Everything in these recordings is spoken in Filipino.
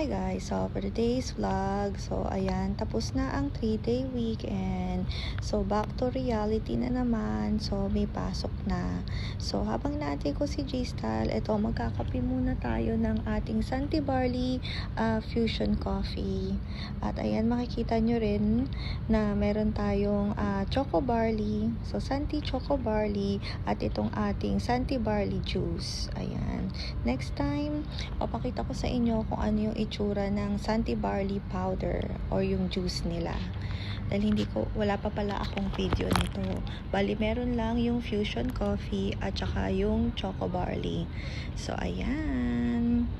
Hi guys, so for today's vlog, so ayan, tapos na ang 3-day weekend. So back to reality na naman, so may pasok na. So habang natin ko si G-Style, eto magkakape muna tayo ng ating Santi Barley Fusion Coffee. At ayan, makikita nyo rin na meron tayong Choco Barley, so Santi Choco Barley at itong ating Santi Barley Juice. Ayan, next time, papakita ko sa inyo kung ano yung itsura ng Santi Barley powder or yung juice nila. Dahil wala pa pala akong video nito. Bali, meron lang yung Fusion Coffee at saka yung Choco Barley. So, ayan.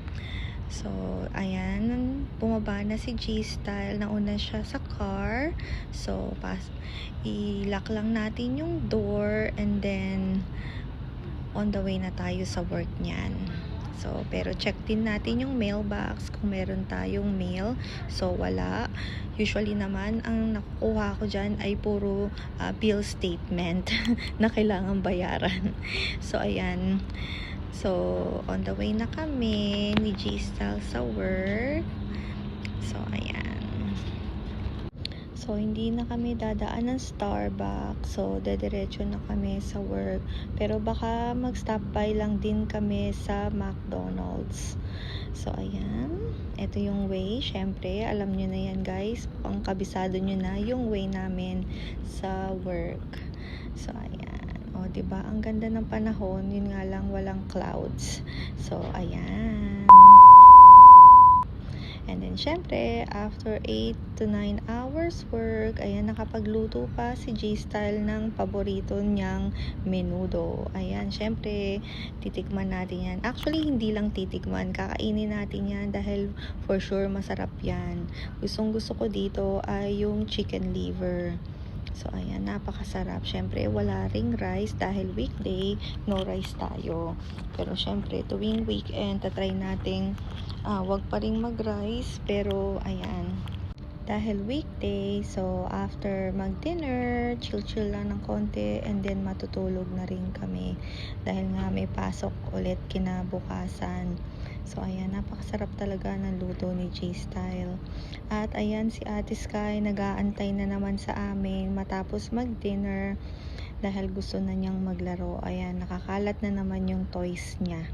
So, ayan. Bumaba na si G-Style. Nauna siya sa car. So, i-lock lang natin yung door and then on the way na tayo sa work niyan. So, pero check din natin yung mailbox kung meron tayong mail. So, wala. Usually naman, ang nakukuha ko dyan ay puro bill statement na kailangan bayaran. So, ayan. So, on the way na kami ni G-Style sa work. So, ayan. So, hindi na kami dadaan ng Starbucks. So, dediretso na kami sa work. Pero baka mag-stop by lang din kami sa McDonald's. So, ayan. Ito yung way. Syempre, alam nyo na yan guys. Ang kabisado nyo na yung way namin sa work. So, ayan. O, diba? Ang ganda ng panahon. Yun nga lang, walang clouds. So, ayan. And then, syempre, after 8 to 9 hours work, ayan, nakapagluto pa si G-Style ng paborito niyang menudo. Ayan, syempre, titikman natin yan. Actually, hindi lang titikman, kakainin natin yan dahil for sure masarap yan. Gustong gusto ko dito ay yung chicken liver. So, ayan, napakasarap. Syempre, wala ring rice dahil weekday, no rice tayo. Pero, syempre, tuwing weekend, tatry nating wag pa rin mag-rice. Pero, ayan, dahil weekday, so, after mag-dinner, chill-chill lang ng konti, and then matutulog na rin kami. Dahil nga may pasok ulit kinabukasan. So, ayan, napakasarap talaga ng luto ni G-Style. At, ayan, si Ate Sky, nag-aantay na naman sa amin matapos mag-dinner dahil gusto na niyang maglaro. Ayan, nakakalat na naman yung toys niya.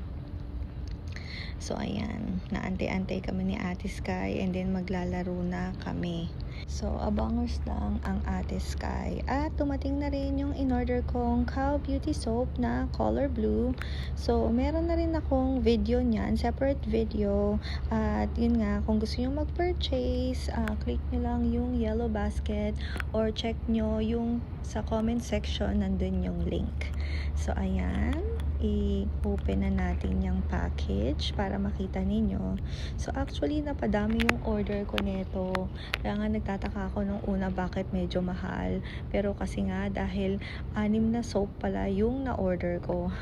So, ayan, naantay-antay kami ni Ate Sky and then maglalaro na kami. So, abangers lang ang Ate Sky. At tumating na rin yung in-order kong Cow Beauty Soap na color blue. So, meron na rin akong video niyan, separate video. At yun nga, kung gusto nyo mag-purchase, click nyo lang yung yellow basket or check nyo yung sa comment section, nandun yung link. So, ayan, i-open na natin yung package para makita ninyo. So, actually, napadami yung order ko nito. Kaya nga nagtataka ako nung una bakit medyo mahal. Pero kasi nga, dahil 6 na soap pala yung na-order ko.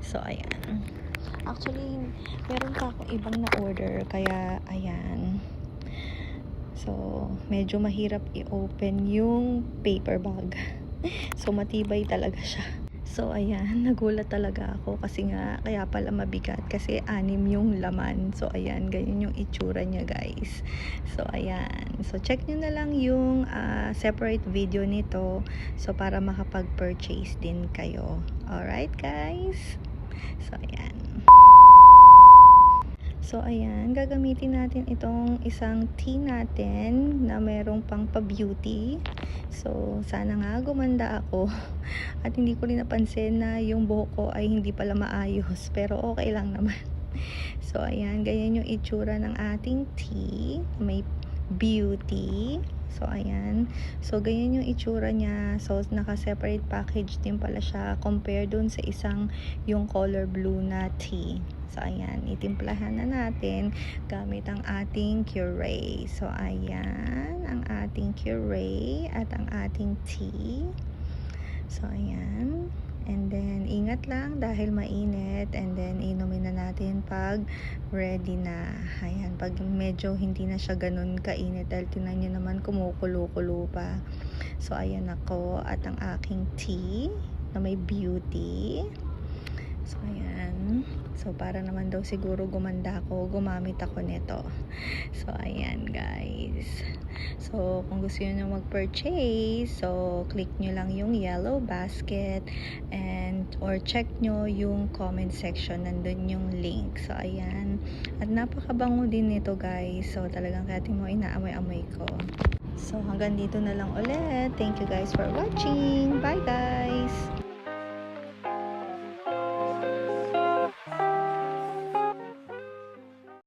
So, ayan. Actually, meron pa akong ibang na-order. Kaya, ayan. So, medyo mahirap i-open yung paper bag. So, matibay talaga siya. So, ayan, nagulat talaga ako kasi nga, kaya pala mabigat kasi 6 yung laman. So, ayan, ganyan yung itsura niya, guys. So, ayan. So, check nyo na lang yung separate video nito. So, para makapag-purchase din kayo. Alright, guys? So, ayan. So, ayan, gagamitin natin itong isang tea natin na merong pang pa-beauty. So, sana nga gumanda ako. At hindi ko rin napansin na yung buhok ko ay hindi pala maayos. Pero okay lang naman. So, ayan, ganyan yung itsura ng ating tea. May beauty. So, ayan. So, ganyan yung itsura niya. So, naka-separate package din pala siya compare dun sa isang yung color blue na tea. So, ayan. Itimplahan na natin gamit ang ating Curey. So, ayan. Ang ating Curey at ang ating tea. So, ayan. And then, ingat lang dahil mainit. And then, inumin na natin pag ready na. Ayan, pag medyo hindi na siya ganun kainit. Dahil tinan nyo naman, kumukulo-kulo pa. So, ayan ako. At ang aking tea na may beauty. So, ayan. So, para naman daw siguro gumanda ako, gumamit ako nito. So, ayan guys. So, kung gusto nyo mag-purchase, so, click nyo lang yung yellow basket or check nyo yung comment section. Nandun yung link. So, ayan. At napakabango din nito guys. So, talagang kahit mo inaamoy-amoy ko. So, hanggang dito na lang ulit. Thank you guys for watching. Bye guys!